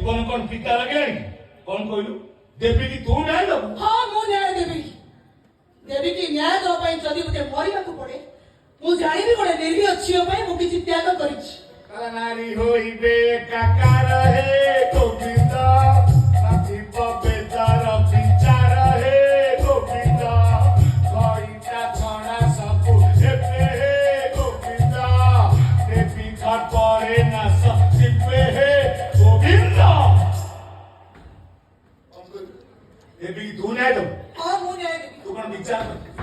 जीवन कौन फीका लगे कौन कहलु देवी की तू न्याय दबु हाँ मु न्याय देवी की न्याय दवा ପାଇଁ ଯଦି ମୋତେ ମରିବାକୁ ପଡେ ମୁଁ ଜାଣିବି ଗୋଟେ ନିର୍ଭୀୟ ଝିଅ ପାଇଁ ମୁଁ କିଛି ତ୍ୟାଗ କରିଛି नारी होइबे काकार हे गोविंद साथी पवित्र विचार हे गोविंद कईटा छणा सबु हेपे हे गोविंद देवी घर परे नास सिपे हे गोविंद देवी तू न्याय दो हाँ मु न्याय देवी तू कौन विचार कर